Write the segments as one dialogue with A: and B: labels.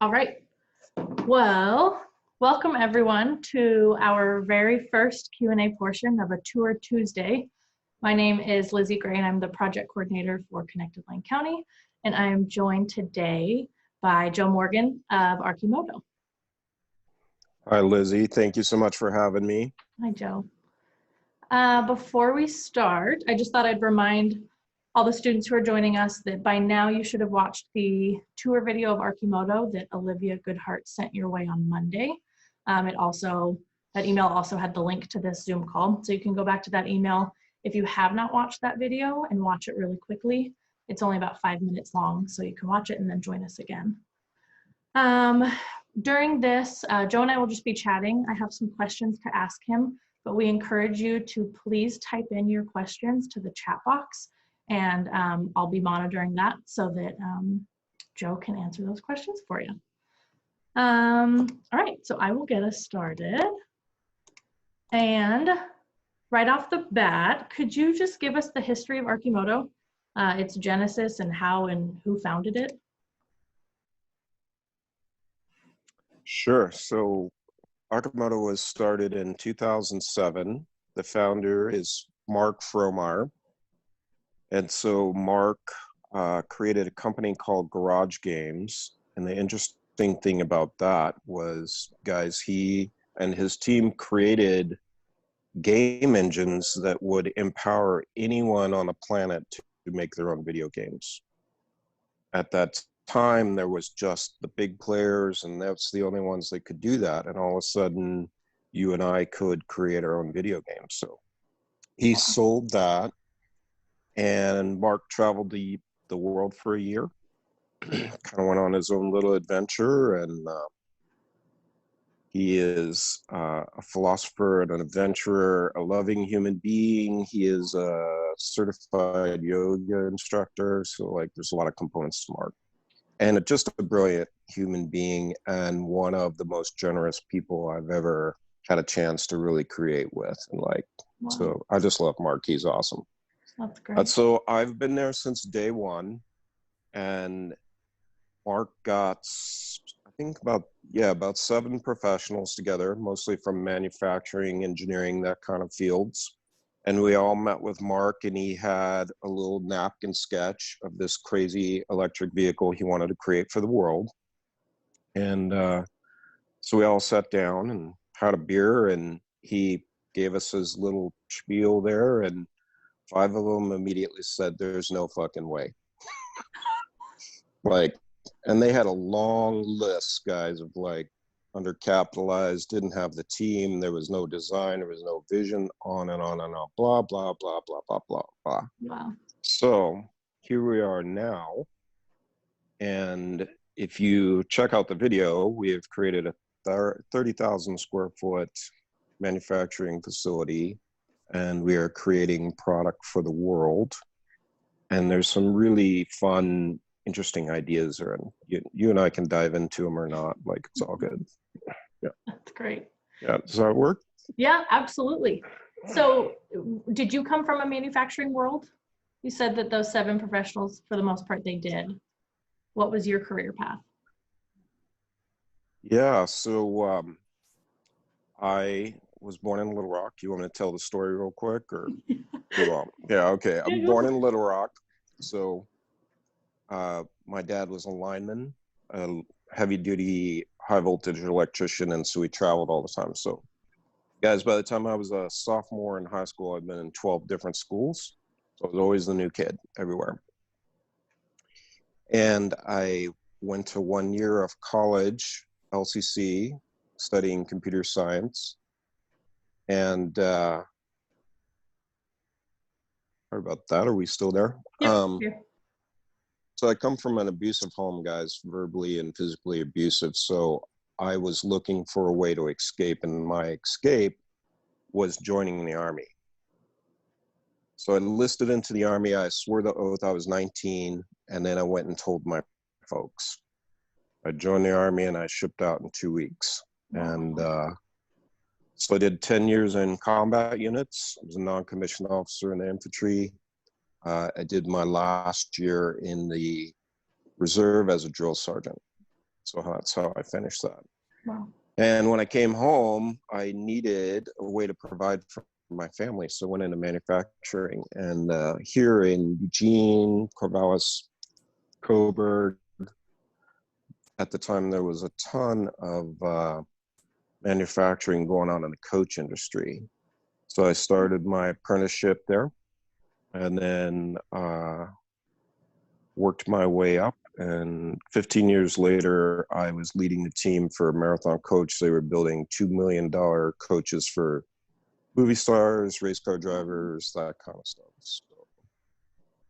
A: All right. Well, welcome everyone to our very first Q&A portion of a Tour Tuesday. My name is Lizzie Gray and I'm the project coordinator for Connected Lane County. And I am joined today by Joe Morgan of Arcimoto.
B: Hi, Lizzie. Thank you so much for having me.
A: Hi, Joe. Before we start, I just thought I'd remind all the students who are joining us that by now you should have watched the tour video of Archimoto that Olivia Goodhart sent your way on Monday. That email also had the link to this Zoom call. So you can go back to that email if you have not watched that video and watch it really quickly. It's only about 5 minutes long, so you can watch it and then join us again. During this, Joe and I will just be chatting. I have some questions to ask him, but we encourage you to please type in your questions to the chat box. And I'll be monitoring that so that Joe can answer those questions for you. All right, so I will get us started. And right off the bat, could you just give us the history of Archimoto, its genesis and how and who founded it?
B: Sure. So Arcimoto was started in 2007. The founder is Mark Fromar. And so Mark created a company called Garage Games. And the interesting thing about that was, guys, he and his team created game engines that would empower anyone on the planet to make their own video games. At that time, there was just the big players, and that's the only ones that could do that. And all of a sudden, you and I could create our own video games. So he sold that. And Mark traveled the world for a year, kind of went on his own little adventure. And he is a philosopher and an adventurer, a loving human being. He is a certified yoga instructor. So like there's a lot of components to Mark. And just a brilliant human being and one of the most generous people I've ever had a chance to really create with. And
A: Wow.
B: So I just love Mark. He's awesome.
A: That's great.
B: So I've been there since day one, and Mark got, I think about 7 professionals together, mostly from manufacturing, engineering, that kind of fields. And we all met with Mark, and he had a little napkin sketch of this crazy electric vehicle he wanted to create for the world. And so we all sat down and had a beer, and he gave us his little spiel there, and 5 of them immediately said, "There's no fucking way." And they had a long list, guys, of undercapitalized, didn't have the team, there was no design, there was no vision, on and on and on, blah, blah, blah, blah, blah, blah, blah.
A: Wow.
B: So here we are now. And if you check out the video, we have created a 30,000 square foot manufacturing facility, and we are creating product for the world. And there's some really fun, interesting ideas there, and you and I can dive into them or not. It's all good. Yeah,
A: That's great.
B: Yeah, does that work?
A: Yeah, absolutely. So did you come from a manufacturing world? You said that those 7 professionals, for the most part, they did. What was your career path?
B: Yeah, so I was born in Little Rock. You want me to tell the story real quick, or you won't? Yeah, okay. I'm born in Little Rock. So my dad was a lineman, a heavy-duty, high-voltage electrician, and so we traveled all the time. So, guys, by the time I was a sophomore in high school, I'd been in 12 different schools. So I was always the new kid everywhere. And I went to 1 year of college, LCC, studying computer science. And sorry about that. Are we still there?
A: Yeah.
B: So I come from an abusive home, guys, verbally and physically abusive. So I was looking for a way to escape, and my escape was joining the Army. So I enlisted into the Army. I swore the oath. I was 19, and then I went and told my folks. I joined the Army, and I shipped out in 2 weeks. And so I did 10 years in combat units. I was a non-commissioned officer in the infantry. I did my last year in the reserve as a drill sergeant. So that's how I finished that.
A: Wow.
B: And when I came home, I needed a way to provide for my family. So I went into manufacturing. And here in Eugene, Corvallis, Coburg, at the time, there was a ton of manufacturing going on in the coach industry. So I started my apprenticeship there and then worked my way up. And 15 years later, I was leading the team for Marathon Coach. They were building $2 million coaches for movie stars, race car drivers, that kind of stuff. So,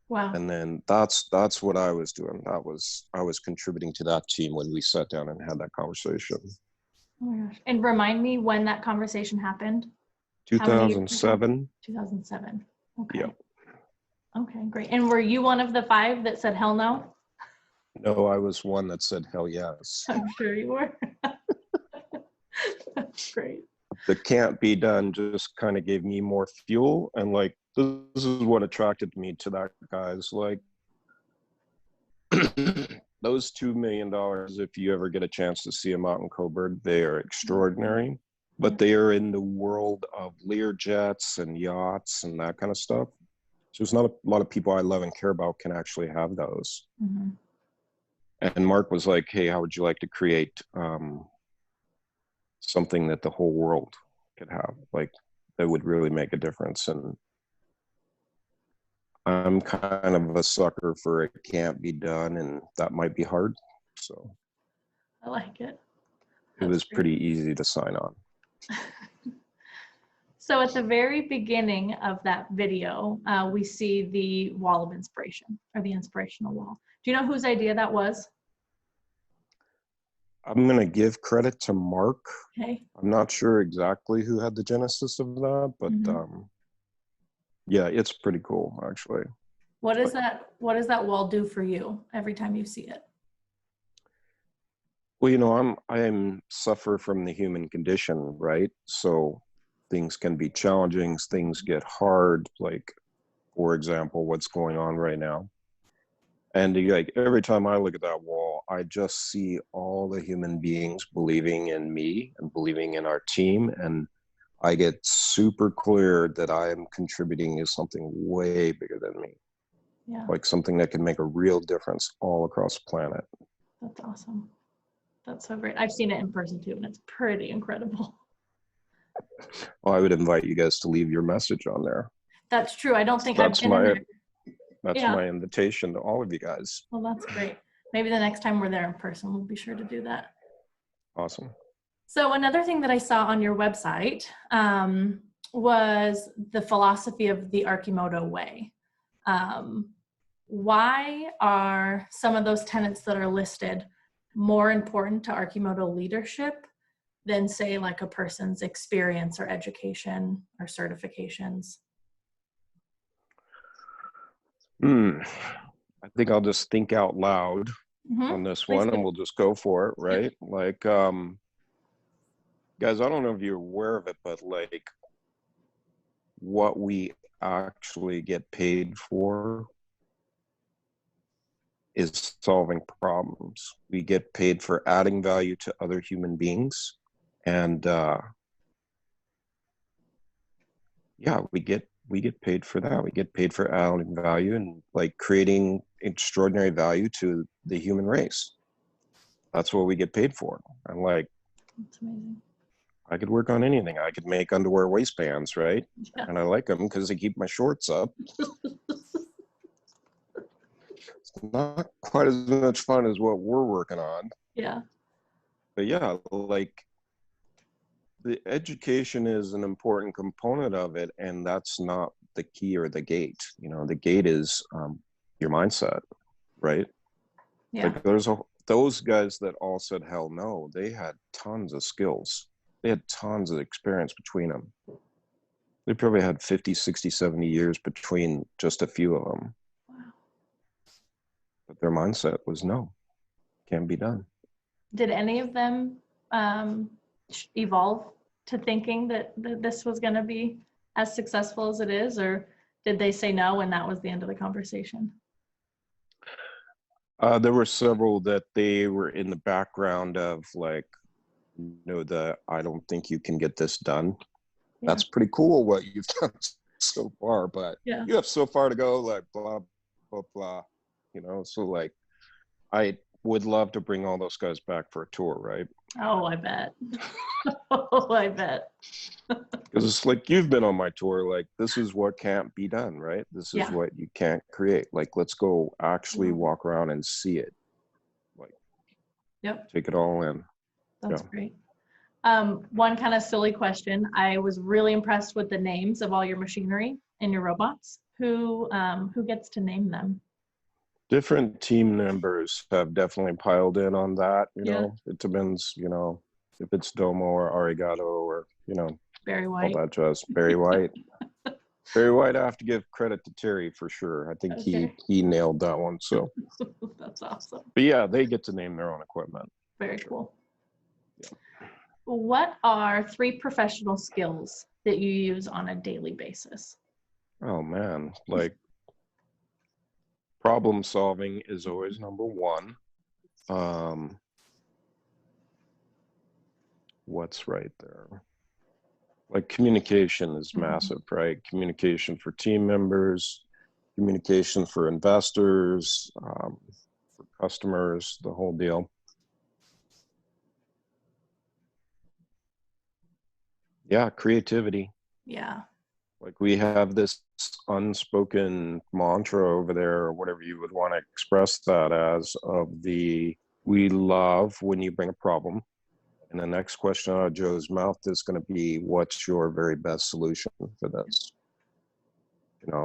A: Wow.
B: and then that's what I was doing. I was contributing to that team when we sat down and had that conversation.
A: Oh my gosh. And remind me when that conversation happened.
B: 2007.
A: 2007. Okay.
B: Yeah.
A: Okay, great. And were you one of the 5 that said hell no?
B: No, I was one that said hell yes.
A: I'm sure you were. That's great.
B: The can't be done just kind of gave me more fuel. And like, this is what attracted me to that, guys. Like, those $2 million, if you ever get a chance to see them out in Coburg, they are extraordinary. But they are in the world of Lear jets and yachts and that kind of stuff. So there's not a lot of people I love and care about can actually have those.
A: Mm-hmm.
B: And Mark was like, hey, how would you like to create something that the whole world could have, like that would really make a difference? And I'm kind of a sucker for it can't be done, and that might be hard. So
A: I like it.
B: it was pretty easy to sign on.
A: So at the very beginning of that video, we see the wall of inspiration, or the inspirational wall. Do you know whose idea that was?
B: I'm going to give credit to Mark.
A: Okay.
B: I'm not sure exactly who had the genesis of that, but yeah, it's pretty cool, actually.
A: What does that wall do for you every time you see it?
B: Well, you know, I'm suffer from the human condition, right? So things can be challenging, things get hard, like, for example, what's going on right now. And like every time I look at that wall, I just see all the human beings believing in me and believing in our team. And I get super clear that I am contributing to something way bigger than me.
A: Yeah.
B: Like something that can make a real difference all across the planet.
A: That's awesome. That's so great. I've seen it in person too, and it's pretty incredible.
B: Well, I would invite you guys to leave your message on there.
A: That's true. I don't think I've been in there.
B: That's my invitation to all of you guys.
A: Well, that's great. Maybe the next time we're there in person, we'll be sure to do that.
B: Awesome.
A: So another thing that I saw on your website was the philosophy of the Archimoto way. Why are some of those tenets that are listed more important to Archimoto leadership than, say, like a person's experience or education or certifications?
B: I think I'll just think out loud on this one, and we'll just go for it, right? Like, guys, I don't know if you're aware of it, but like what we actually get paid for is solving problems. We get paid for adding value to other human beings. And yeah, we get paid for that. We get paid for adding value and like creating extraordinary value to the human race. That's what we get paid for. And like,
A: that's amazing.
B: I could work on anything. I could make underwear waistbands, right?
A: Yeah.
B: And I like them because they keep my shorts up. It's not quite as much fun as what we're working on.
A: Yeah.
B: But yeah, like the education is an important component of it, and that's not the key or the gate. You know, the gate is your mindset, right?
A: Yeah.
B: Like those guys that all said hell no, they had tons of skills. They had tons of experience between them. They probably had 50, 60, 70 years between just a few of them.
A: Wow.
B: But their mindset was no, can't be done.
A: Did any of them evolve to thinking that this was going to be as successful as it is, or did they say no and that was the end of the conversation?
B: There were several that they were in the background of, like, the I don't think you can get this done.
A: Yeah.
B: That's pretty cool what you've done so far, but
A: Yeah.
B: you have so far to go, like blah, blah, blah, so like I would love to bring all those guys back for a tour, right?
A: Oh, I bet. Oh, I bet.
B: Because it's like, you've been on my tour, like, this is what can't be done, right? This is
A: Yeah.
B: what you can't create. Like, let's go actually
A: Love it.
B: walk around and see it. Like,
A: Yep.
B: take it all in.
A: That's
B: Yeah.
A: great. One kind of silly question. I was really impressed with the names of all your machinery and your robots. Who gets to name them?
B: Different team members have definitely piled in on that.
A: Yeah.
B: It depends, if it's Domo or Arigato or,
A: Barry
B: all
A: White.
B: that jazz. Barry White. Barry White, I have to give credit to Terry for sure. I think
A: Okay.
B: he nailed that one. So,
A: That's awesome.
B: but yeah, they get to name their own equipment.
A: Very cool. Yeah. What are 3 professional skills that you use on a daily basis?
B: Oh man, like, problem solving is always number one. What's right there? Like, communication is massive, right? Communication for team members, communication for investors, for customers, the whole deal. Yeah, creativity.
A: Yeah.
B: Like, we have this unspoken mantra over there, or whatever you would want to express that as, of we love when you bring a problem. And the next question out of Joe's mouth is going to be, what's your very best solution for this?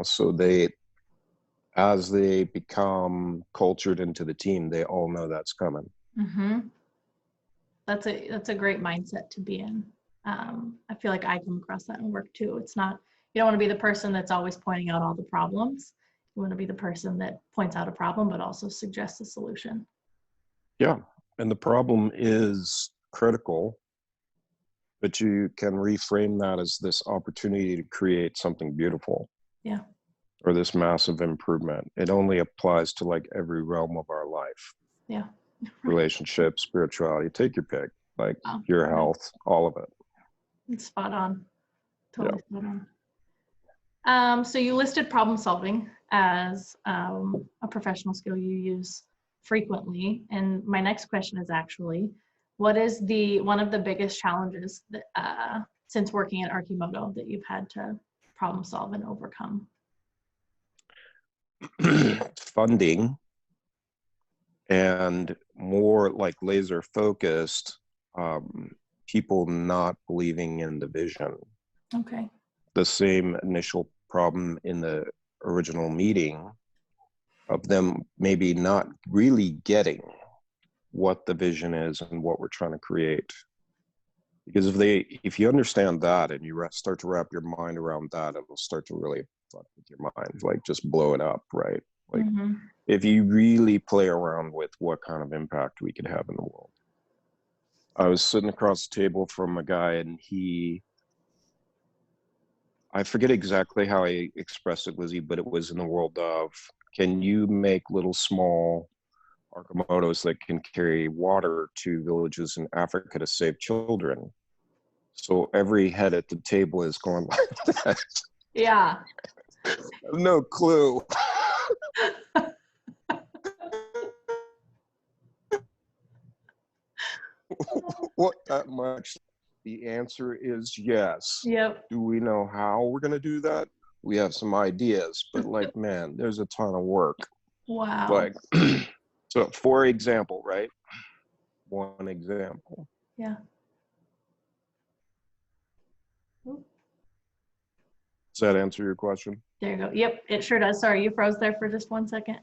B: So as they become cultured into the team, they all know that's coming.
A: Mm-hmm. That's a great mindset to be in. I feel like I come across that in work too. It's not, you don't want to be the person that's always pointing out all the problems. You want to be the person that points out a problem, but also suggests a solution.
B: Yeah. And the problem is critical, but you can reframe that as this opportunity to create something beautiful.
A: Yeah.
B: Or this massive improvement. It only applies to, like, every realm of our life.
A: Yeah.
B: Relationships, spirituality, take your pick, like,
A: Wow.
B: your health, all of it.
A: It's spot on. Totally spot on. So you listed problem solving as a professional skill you use frequently. And my next question is actually, what is one of the biggest challenges that, since working at Arcimoto, that you've had to problem solve and overcome?
B: Funding, and more like laser focused, people not believing in the vision.
A: Okay.
B: The same initial problem in the original meeting, of them maybe not really getting what the vision is and what we're trying to create. Because if you understand that and you start to wrap your mind around that, it'll start to really fuck with your mind, like, just blow it up, right? Like, if you really play around with what kind of impact we could have in the world. I was sitting across the table from a guy, and I forget exactly how I expressed it, Lizzie, but it was in the world of, can you make little small Archimotos that can carry water to villages in Africa to save children? So every head at the table is going like that.
A: Yeah.
B: No clue. What that much? The answer is yes.
A: Yep.
B: Do we know how we're going to do that? We have some ideas, but, like, man, there's a ton of work.
A: Wow.
B: Like, so for example, right? One example.
A: Yeah.
B: Does that answer your question?
A: There you go. Yep, it sure does. Sorry, you froze there for just 1 second.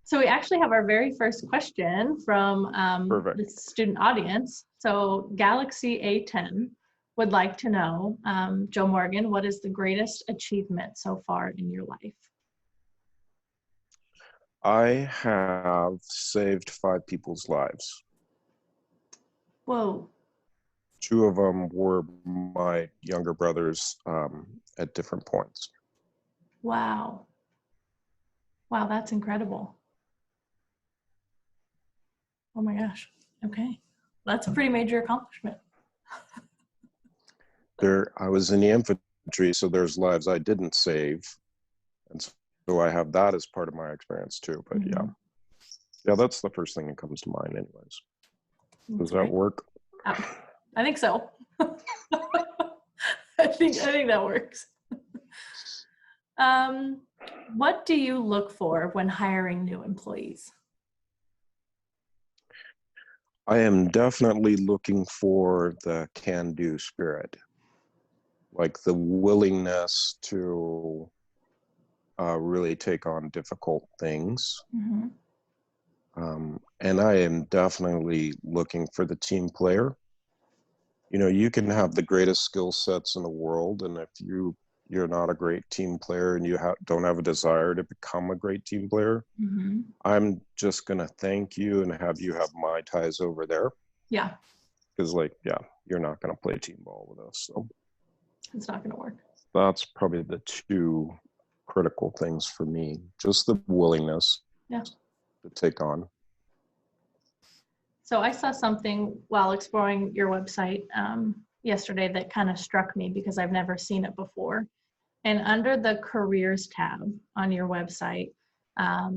A: So we actually have our very first question from the student audience. So Galaxy A10 would like to know, Joe Morgan, what is the greatest achievement so far in your life?
B: I have saved 5 people's lives.
A: Whoa.
B: 2 of them were my younger brothers, at different points.
A: Wow. Wow, that's incredible. Oh my gosh. Okay. That's a pretty major accomplishment.
B: I was in the infantry, so there's lives I didn't save. And so I have that as part of my experience too. But yeah, that's the first thing that comes to mind anyways. Does that work?
A: I think so. I think that works. What do you look for when hiring new employees?
B: I am definitely looking for the can-do spirit, like the willingness to really take on difficult things. And I am definitely looking for the team player. You know, you can have the greatest skill sets in the world, and if you're not a great team player and you don't have a desire to become a great team player, I'm just gonna thank you and have you have my ties over there.
A: Yeah.
B: Because you're not gonna play team ball with us. So
A: it's not gonna work.
B: That's probably the two critical things for me. Just the willingness to take on.
A: So I saw something while exploring your website yesterday that kind of struck me because I've never seen it before. And under the careers tab on your website, I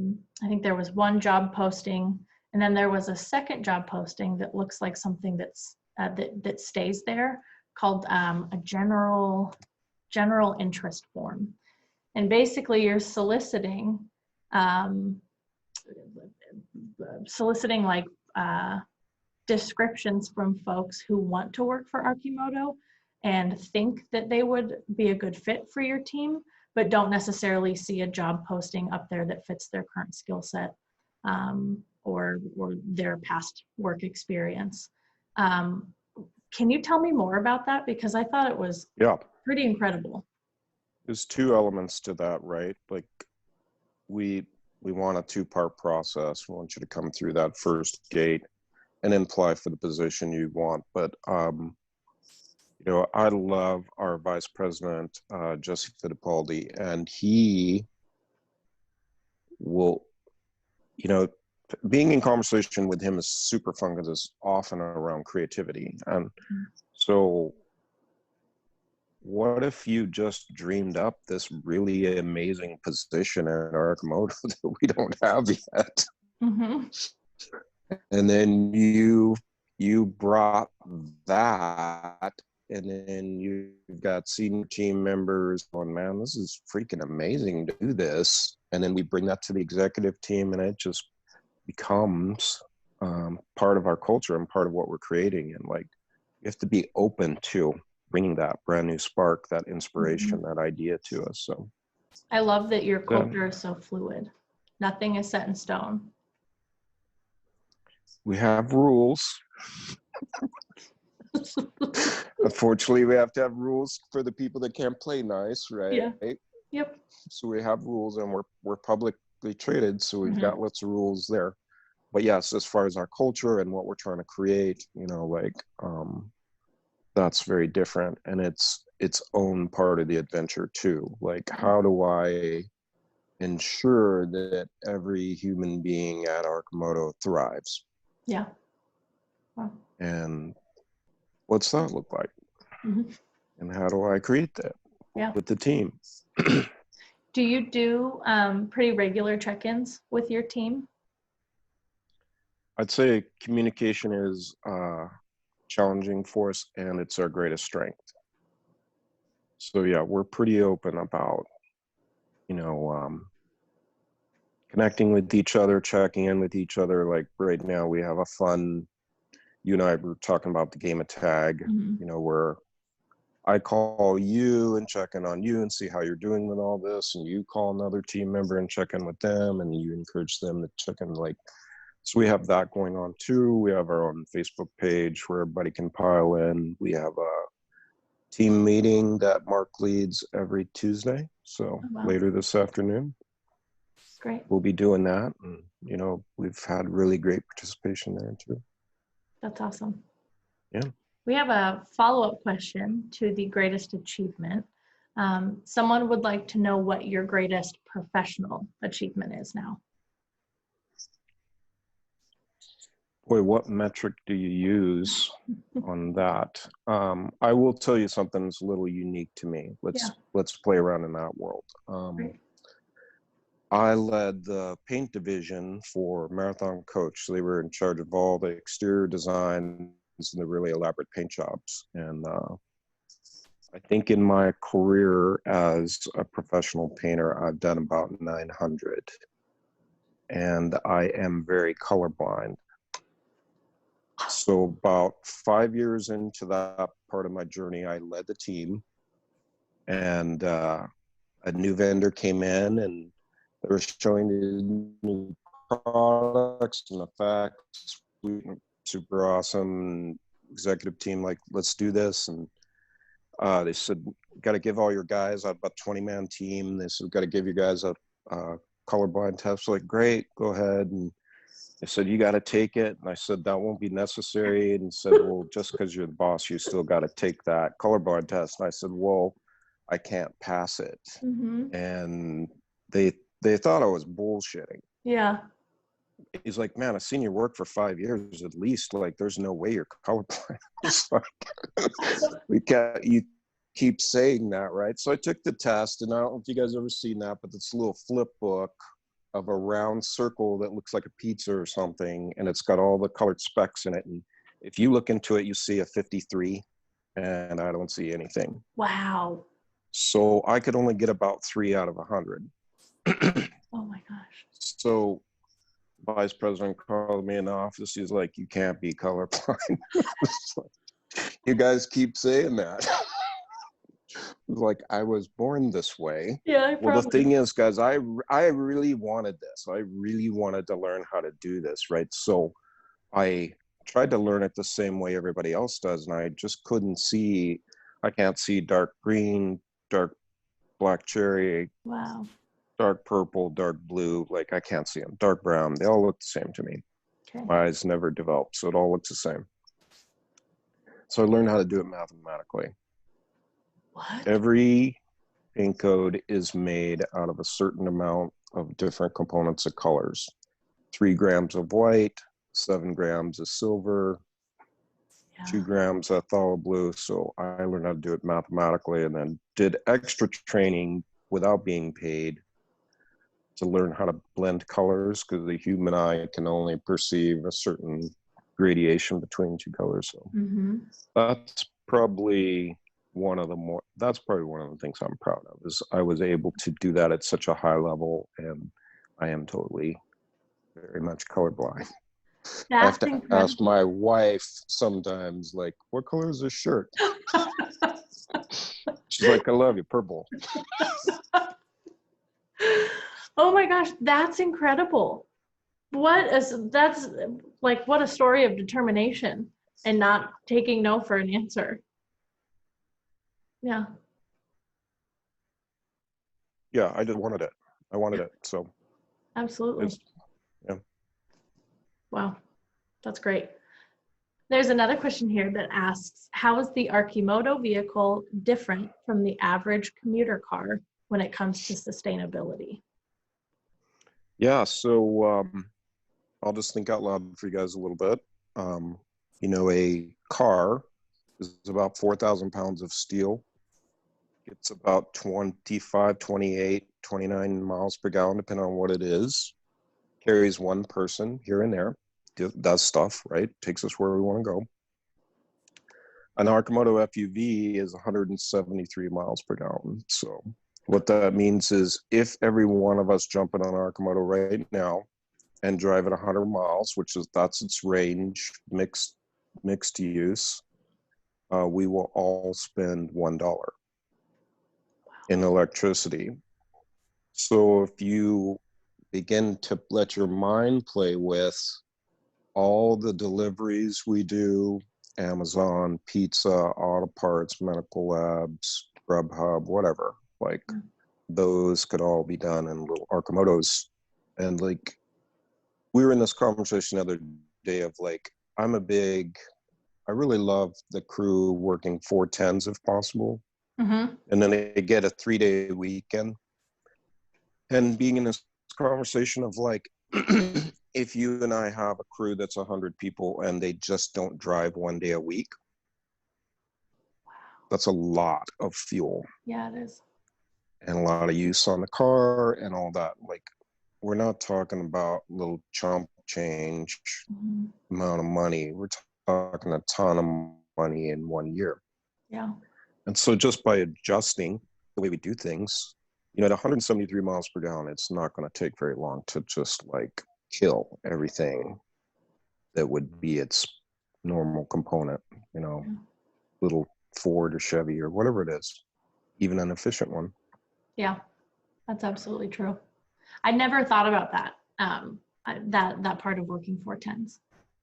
A: think there was one job posting, and then there was a second job posting that looks like something that's that stays there, called a general interest form. And basically you're soliciting like descriptions from folks who want to work for Arcimoto and think that they would be a good fit for your team, but don't necessarily see a job posting up there that fits their current skill set or their past work experience. Can you tell me more about that? Because I thought it was pretty incredible.
B: There's two elements to that, right? Like we want a two-part process. We want you to come through that first gate and apply for the position you want. But you know, I love our vice president, Jesse Fittipaldi, and he will, you know, being in conversation with him is super fun because it's often around creativity. And so what if you just dreamed up this really amazing position in Arcimoto that we don't have yet? And then you brought that, and then you've got senior team members going, man, this is freaking amazing to do this. And then we bring that to the executive team, and it just becomes part of our culture and part of what we're creating. And like, you have to be open to bringing that brand new spark, that inspiration, that idea to us. So
A: I love that your culture is so fluid. Nothing is set in stone.
B: We have rules. Unfortunately, we have to have rules for the people that can't play nice, right?
A: Yeah. Yep.
B: So we have rules, and we're publicly traded, so we've got lots of rules there. But yes, as far as our culture and what we're trying to create, you know, like that's very different, and it's its own part of the adventure too. Like, how do I ensure that every human being at Arcimoto thrives?
A: Yeah. Wow.
B: And what's that look like? And how do I create that with the team?
A: Do you do pretty regular check-ins with your team?
B: I'd say communication is challenging for us, and it's our greatest strength. So yeah, we're pretty open about, you know, connecting with each other, checking in with each other. Like right now we have a fun, you and I were talking about the game of tag, you know, where I call you and check in on you and see how you're doing with all this, and you call another team member and check in with them, and you encourage them to check in. Like, so we have that going on too. We have our own Facebook page where everybody can pile in. We have a team meeting that Mark leads every Tuesday. So later this afternoon.
A: Great.
B: We'll be doing that. And, you know, we've had really great participation there too.
A: That's awesome.
B: Yeah.
A: We have a follow-up question to the greatest achievement. Someone would like to know what your greatest professional achievement is now.
B: Boy, what metric do you use on that? I will tell you something that's a little unique to me. Let's play around in that world.
A: Right.
B: I led the paint division for Marathon Coach. So they were in charge of all the exterior designs and the really elaborate paint jobs. And I think in my career as a professional painter, I've done about 900. And I am very colorblind. So about 5 years into that part of my journey, I led the team, and a new vendor came in, and they were showing the new products and effects. Super awesome. Executive team, like, let's do this. And they said, got to give all your guys, about 20-man team. They said, got to give you guys a colorblind test. Like, great, go ahead. And they said, you got to take it. And I said, that won't be necessary. And said, well, just because you're the boss, you still got to take that colorblind test. And I said, well, I can't pass it.
A: Mm-hmm.
B: And they thought I was bullshitting.
A: Yeah.
B: He's like, man, I've seen you work for 5 years at least. Like, there's no way you're colorblind. It's like, you keep saying that, right? So I took the test, and I don't know if you guys ever seen that, but it's a little flip book of a round circle that looks like a pizza or something, and it's got all the colored specks in it. And if you look into it, you see a 53, and I don't see anything.
A: Wow.
B: So I could only get about 3 out of 100.
A: Oh my gosh.
B: So vice president called me in the office. He's like, you can't be colorblind. You guys keep saying that. Like, I was born this way.
A: Yeah.
B: Well, the thing is, guys, I really wanted this. I really wanted to learn how to do this, right? So I tried to learn it the same way everybody else does, and I just couldn't see. I can't see dark green, dark black cherry,
A: Wow.
B: dark purple, dark blue. Like, I can't see them. Dark brown. They all look the same to me.
A: Okay.
B: My eyes never developed, so it all looks the same. So I learned how to do it mathematically.
A: What?
B: Every paint code is made out of a certain amount of different components of colors. 3 grams of white, 7 grams of silver, 2 grams of phthalo blue. So I learned how to do it mathematically, and then did extra training without being paid to learn how to blend colors, because the human eye can only perceive a certain gradation between 2 colors. So that's probably one of the things I'm proud of, is I was able to do that at such a high level, and I am totally very much colorblind. I have to ask my wife sometimes, like, what color is this shirt? She's like, I love you, purple.
A: Oh my gosh, that's incredible. That's like, what a story of determination and not taking no for an answer. Yeah.
B: Yeah, I just wanted it. I wanted it. So
A: Absolutely.
B: Yeah.
A: Wow. That's great. There's another question here that asks, how is the Arcimoto vehicle different from the average commuter car when it comes to sustainability?
B: Yeah, so I'll just think out loud for you guys a little bit. You know, a car is about 4,000 pounds of steel. It's about 25, 28, 29 miles per gallon, depending on what it is. Carries one person here and there, does stuff, right? Takes us where we want to go. An Arcimoto FUV is 173 miles per gallon. So what that means is, if every one of us jump in on Arcimoto right now and drive at 100 miles, that's its range, mixed use, we will all spend $1 in electricity. So if you begin to let your mind play with all the deliveries we do, Amazon, pizza, auto parts, medical labs, Grubhub, whatever, like, those could all be done in little Arcimotos. And like, we were in this conversation the other day of, like, I really love the crew working 410s if possible. And then they get a 3-day weekend. And being in this conversation of, like, if you and I have a crew that's 100 people and they just don't drive 1 day a week, that's a lot of fuel.
A: Yeah, it is.
B: And a lot of use on the car and all that. Like, we're not talking about little chump change amount of money. We're talking a ton of money in 1 year.
A: Yeah.
B: And so just by adjusting the way we do things, at 173 miles per gallon, it's not going to take very long to just like kill everything that would be its normal component, little Ford or Chevy or whatever it is, even an efficient one.
A: Yeah, that's absolutely true. I never thought about that. That part of working 410s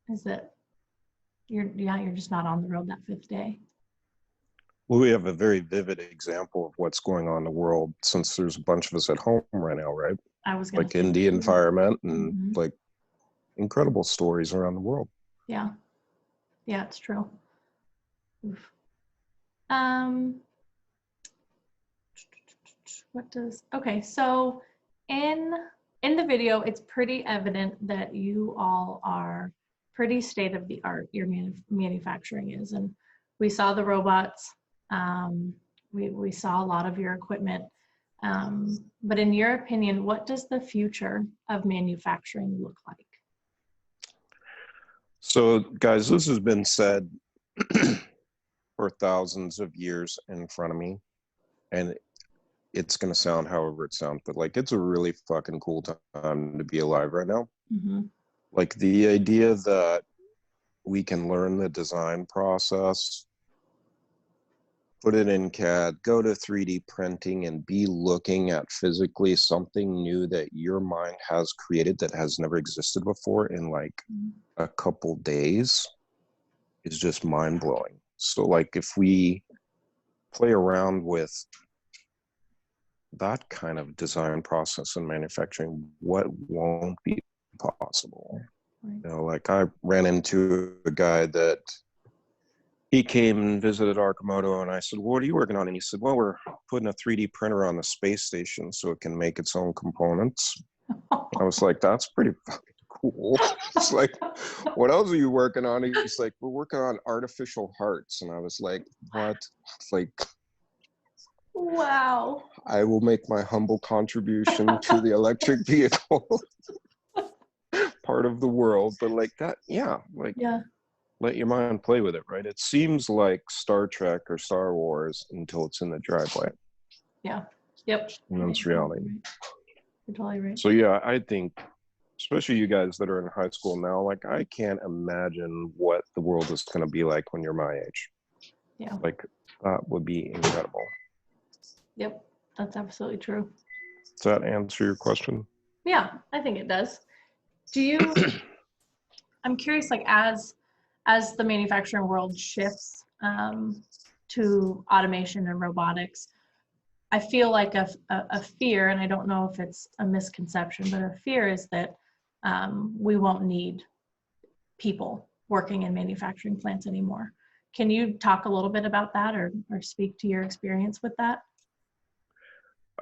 A: is that you're just not on the road that fifth day.
B: Well, we have a very vivid example of what's going on in the world since there's a bunch of us at home right now, right?
A: I was going
B: like in the environment and like incredible stories around the world.
A: Yeah. Yeah, it's true. Oof. Okay, so in the video, it's pretty evident that you all are pretty state of the art, your manufacturing is. And we saw the robots, we saw a lot of your equipment. But in your opinion, what does the future of manufacturing look like?
B: So guys, this has been said for thousands of years in front of me, and it's going to sound however it sounds, but like, it's a really fucking cool time to be alive right now. Like the idea that we can learn the design process, put it in CAD, go to 3D printing, and be looking at physically something new that your mind has created that has never existed before in like a couple days is just mind-blowing. So like, if we play around with that kind of design process in manufacturing, what won't be possible? Like I ran into a guy that he came and visited Arcimoto, and I said, what are you working on? And he said, well, we're putting a 3D printer on the space station so it can make its own components. I was like, that's pretty fucking cool. It's like, what else are you working on? And he's like, we're working on artificial hearts. And I was like, what? Like,
A: wow.
B: I will make my humble contribution to the electric vehicle part of the world. But like that, let your mind play with it, right? It seems like Star Trek or Star Wars until it's in the driveway.
A: Yeah. Yep.
B: And that's reality.
A: You're totally right.
B: So yeah, I think, especially you guys that are in high school now, like I can't imagine what the world is going to be like when you're my age.
A: Yeah.
B: Like that would be incredible.
A: Yep. That's absolutely true.
B: Does that answer your question?
A: Yeah, I think it does. I'm curious, like as the manufacturing world shifts to automation and robotics, I feel like a fear, and I don't know if it's a misconception, but a fear is that we won't need people working in manufacturing plants anymore. Can you talk a little bit about that or speak to your experience with that?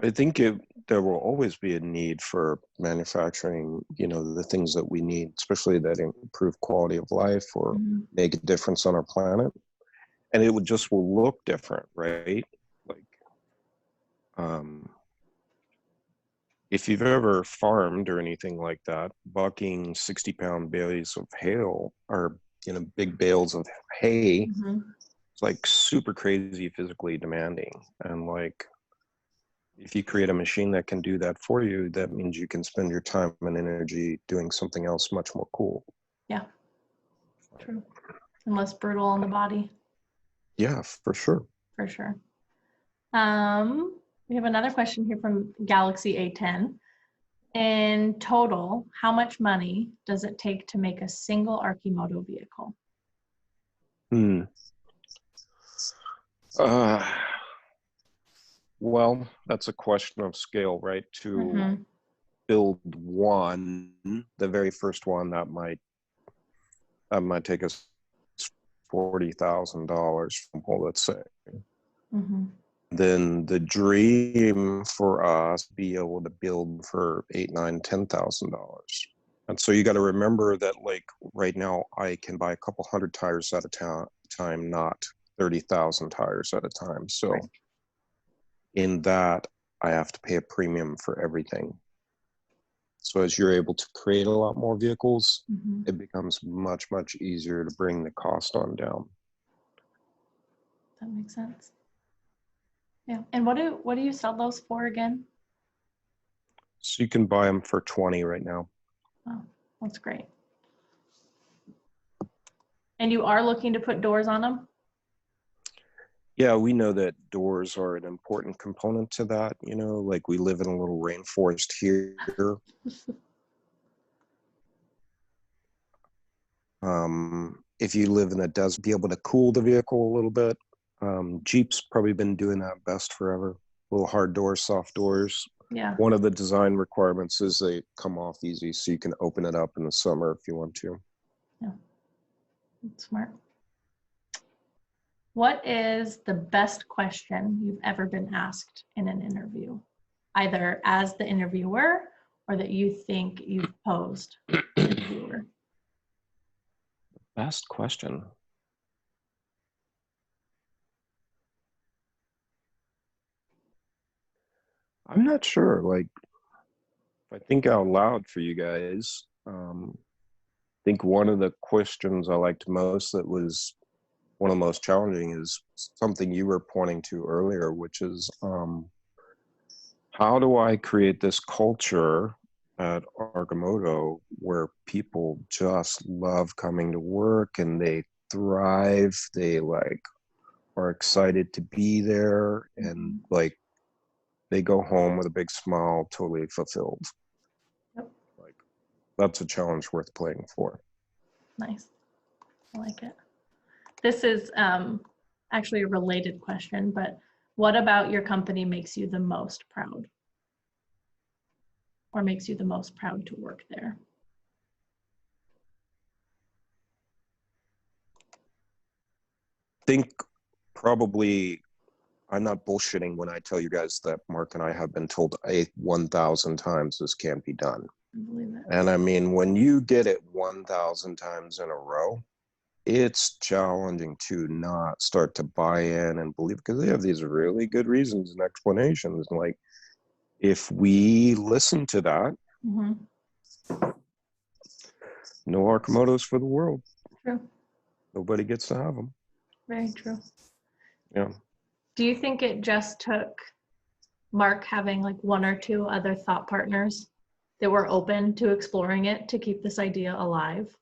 B: I think there will always be a need for manufacturing, the things that we need, especially that improve quality of life or make a difference on our planet. And it will look different, right? Like, if you've ever farmed or anything like that, bucking 60-pound bales of hail or, big bales of hay, it's like super crazy physically demanding. And like, if you create a machine that can do that for you, that means you can spend your time and energy doing something else much more cool.
A: Yeah, true. And less brutal on the body.
B: Yeah, for sure.
A: For sure. We have another question here from Galaxy A10. In total, how much money does it take to make a single Arcimoto vehicle?
B: Well, that's a question of scale, right? To build one, the very first one, that might take us $40,000, let's say. Then the dream for us be able to build for $8,000, $9,000, $10,000. And so you got to remember that, like, right now, I can buy a couple hundred tires at a time, not 30,000 tires at a time. So
A: Right.
B: in that, I have to pay a premium for everything. So as you're able to create a lot more vehicles, it becomes much, much easier to bring the cost on down.
A: That makes sense. Yeah. And what do you sell those for again?
B: So you can buy them for 20 right now.
A: Oh, that's great. And you are looking to put doors on them?
B: Yeah, we know that doors are an important component to that. You know, like we live in a little rainforest here. If you live in a desert, be able to cool the vehicle a little bit. Jeep's probably been doing that best forever. Little hard doors, soft doors.
A: Yeah.
B: One of the design requirements is they come off easy, so you can open it up in the summer if you want to.
A: Yeah. That's smart. What is the best question you've ever been asked in an interview, either as the interviewer or that you think you've posed to the interviewer?
B: Best question. I'm not sure. Like, if I think out loud for you guys, I think one of the questions I liked most that was one of the most challenging is something you were pointing to earlier, which is how do I create this culture at Arcimoto where people just love coming to work and they thrive, they like are excited to be there, and like they go home with a big smile, totally fulfilled.
A: Yep.
B: Like, that's a challenge worth playing for.
A: Nice. I like it. This is actually a related question, but what about your company makes you the most proud? Or makes you the most proud to work there?
B: I think probably I'm not bullshitting when I tell you guys that Mark and I have been told 1,000 times this can't be done.
A: I believe it.
B: And I mean, when you get it 1,000 times in a row, it's challenging to not start to buy in and believe, because they have these really good reasons and explanations. Like, if we listen to that, no Archimotos for the world.
A: True.
B: Nobody gets to have them.
A: Very true.
B: Yeah.
A: Do you think it just took Mark having like one or two other thought partners that were open to exploring it to keep this idea alive?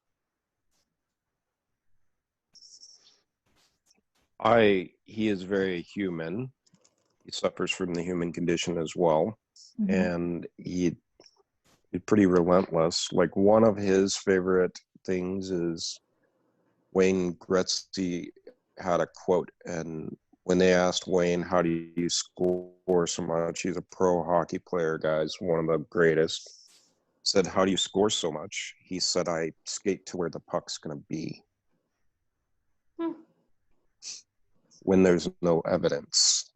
B: He is very human. He suffers from the human condition as well. And he's pretty relentless. Like, one of his favorite things is Wayne Gretzky had a quote, and when they asked Wayne, how do you score so much? He's a pro hockey player, guys, one of the greatest. Said, how do you score so much? He said, I skate to where the puck's going to be. When there's no evidence.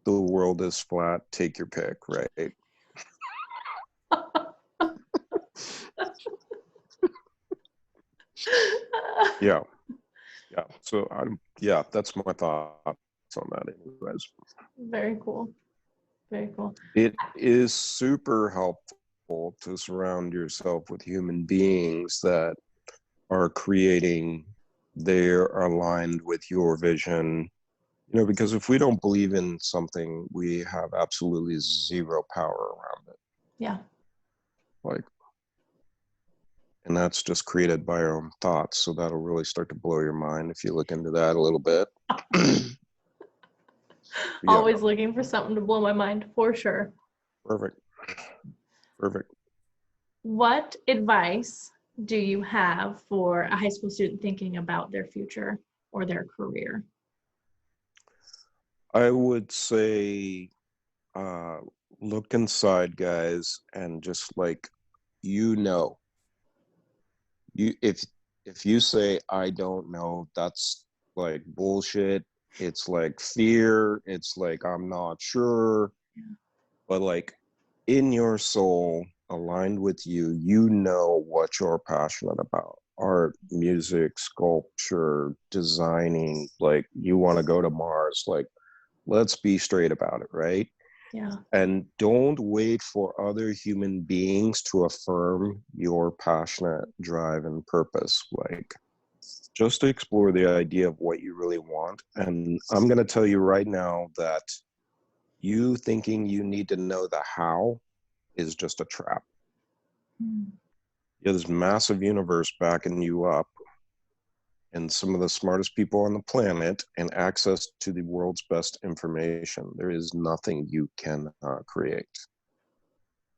B: The world is flat, take your pick, right? Yeah. So that's my thoughts on that anyways.
A: Very cool. Very cool.
B: It is super helpful to surround yourself with human beings that are creating, they're aligned with your vision. You know, because if we don't believe in something, we have absolutely zero power around it.
A: Yeah.
B: Like, and that's just created by our own thoughts. So that'll really start to blow your mind if you look into that a little bit.
A: Always looking for something to blow my mind, for sure.
B: Perfect.
A: What advice do you have for a high school student thinking about their future or their career?
B: I would say look inside, guys, and just like, if you say I don't know, that's like bullshit. It's like fear. It's like I'm not sure. But like, in your soul, aligned with you, you know what you're passionate about. Art, music, sculpture, designing, like you want to go to Mars, like let's be straight about it, right?
A: Yeah.
B: And don't wait for other human beings to affirm your passionate drive and purpose. Like, just to explore the idea of what you really want. And I'm going to tell you right now that you thinking you need to know the how is just a trap.
A: Mm.
B: You have this massive universe backing you up, and some of the smartest people on the planet, and access to the world's best information. There is nothing you cannot create.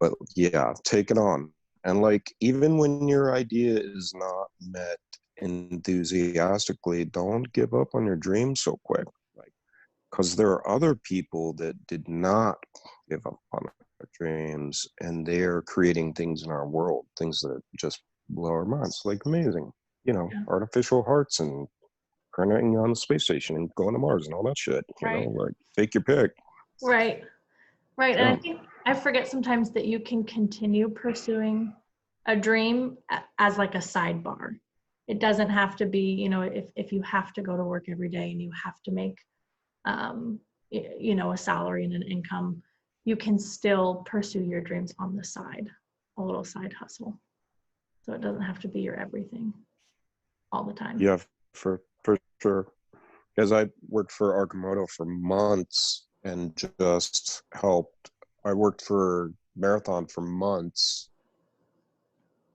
B: But yeah, take it on. And like, even when your idea is not met enthusiastically, don't give up on your dreams so quick. Like, because there are other people that did not give up on their dreams, and they're creating things in our world, things that just blow our minds. Like, amazing, you know,
A: Yeah.
B: artificial hearts and turning on the space station and going to Mars and all that shit. You know,
A: Right.
B: like, take your pick.
A: Right. Right. And
B: Yeah.
A: I think I forget sometimes that you can continue pursuing a dream as like a sidebar. It doesn't have to be, you know, if you have to go to work every day and you have to make, you know, a salary and an income, you can still pursue your dreams on the side, a little side hustle. So it doesn't have to be your everything all the time.
B: Yeah, for sure. Because I worked for Arcimoto for months and just helped. I worked for Marathon for months,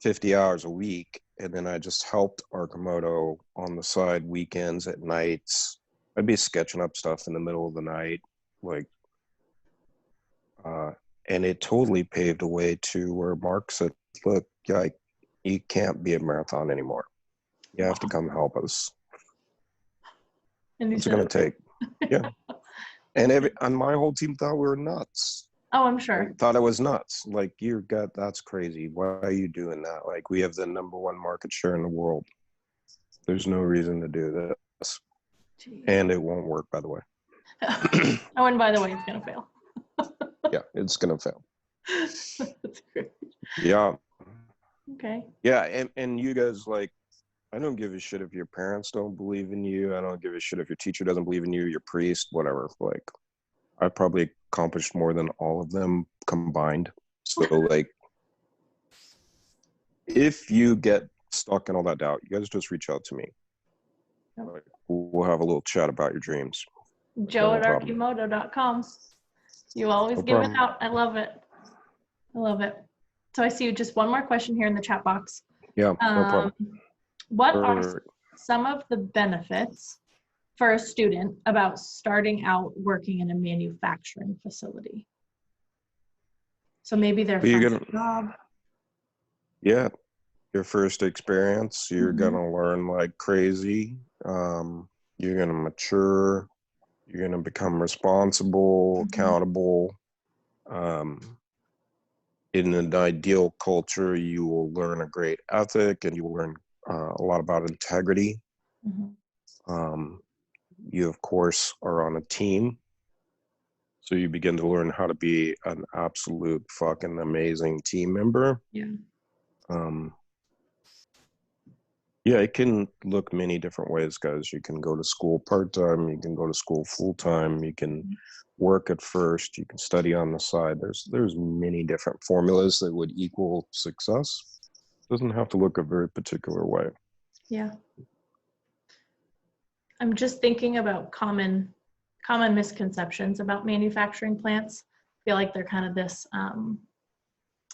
B: 50 hours a week, and then I just helped Arcimoto on the side, weekends, at nights. I'd be sketching up stuff in the middle of the night, like, and it totally paved a way to where Mark said, "Look, like, you can't be a Marathon anymore. You have to come help us.
A: And you
B: What's it
A: said,
B: going to
A: okay.
B: take?" Yeah. And my whole team thought we were nuts.
A: Oh, I'm
B: Like,
A: sure.
B: thought it was nuts. Like, that's crazy. Why are you doing that? Like, we have the #1 market share in the world. There's no reason to do this.
A: Jeez.
B: And it won't work, by the way.
A: Oh, and by the way, it's gonna fail.
B: Yeah, it's going to fail.
A: That's great.
B: Yeah.
A: Okay.
B: Yeah. And you guys, like, I don't give a shit if your parents don't believe in you. I don't give a shit if your teacher doesn't believe in you, your priest, whatever. Like, I probably accomplished more than all of them combined. So, like, if you get stuck in all that doubt, you guys just reach out to me.
A: Yep.
B: Like, we'll have a little chat about your dreams.
A: Joe
B: No
A: at
B: problem.
A: Archimoto.com. You always
B: No
A: give it
B: problem.
A: out. I love it. I love it. So I see just one more question here in the chat box.
B: Yeah, no problem.
A: What are some of the benefits for a student about starting out working in a manufacturing facility? So maybe their first job.
B: Yeah, your first experience, you're
A: Mhm.
B: gonna learn like crazy. You're gonna mature. You're gonna become responsible,
A: Mhm.
B: accountable. In an ideal culture, you will learn a great ethic, and you will learn a lot about integrity.
A: Mhm.
B: You, of course, are on a team. So you begin to learn how to be an absolute fucking amazing team member.
A: Yeah.
B: Yeah, it can look many different ways, guys. You can go to school part-time, you can go to school full-time, you can work at first, you can study on the side. There's many different formulas that would equal success. It doesn't have to look a very particular way.
A: Yeah. I'm just thinking about common misconceptions about manufacturing plants. I feel like they're kind of this,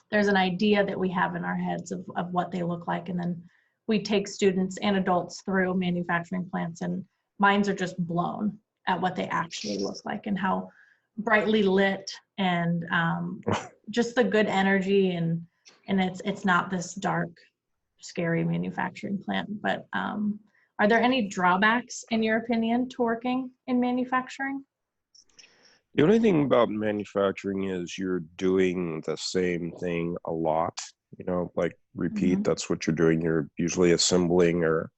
A: there's an idea that we have in our heads of what they look like. And then we take students and adults through manufacturing plants, and minds are just blown at what they actually look like and how brightly lit and just the good energy. And it's not this dark, scary manufacturing plant. But are there any drawbacks, in your opinion, to working in manufacturing?
B: The only thing about manufacturing is you're doing the same thing a lot, you know, like repeat, that's what you're doing. You're usually assembling or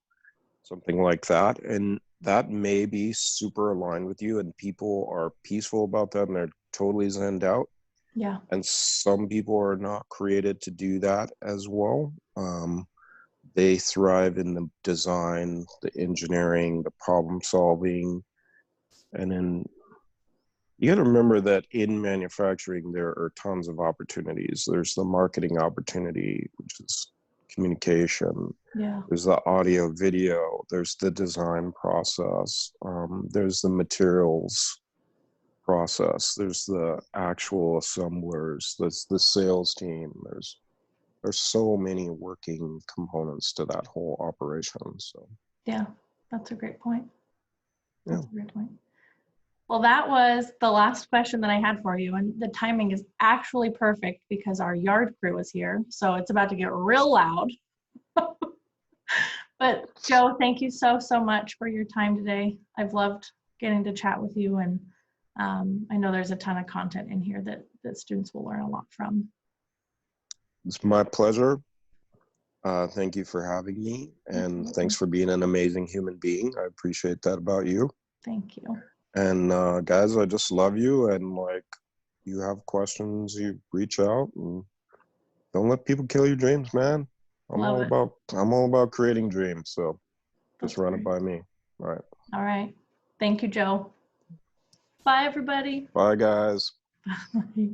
B: something like that. And that may be super aligned with you, and people are peaceful about that and they're totally zenned out.
A: Yeah.
B: And some people are not created to do that as well. They thrive in the design, the engineering, the problem solving. And then you got to remember that in manufacturing, there are tons of opportunities. There's the marketing opportunity, which is communication.
A: Yeah.
B: There's the audio, video. There's the design process. There's the materials process. There's the actual assemblers. There's the sales team. There's so many working components to that whole operation. So
A: Yeah. That's a great point.
B: yeah.
A: That's a great point. Well, that was the last question that I had for you. And the timing is actually perfect because our yard crew is here. So it's about to get real loud. But Joe, thank you so, so much for your time today. I've loved getting to chat with you. And I know there's a ton of content in here that students will learn a lot from.
B: It's my pleasure. Thank you for having me. And thanks for being an amazing human being. I appreciate that about you.
A: Thank you.
B: And guys, I just love you. And like, you have questions, you reach out, and don't let people kill your dreams, man. I'm
A: Love it.
B: all about creating dreams. So
A: That's
B: just run
A: great.
B: it by me. All right.
A: All right. Thank you, Joe. Bye, everybody.
B: Bye, guys.
A: Bye.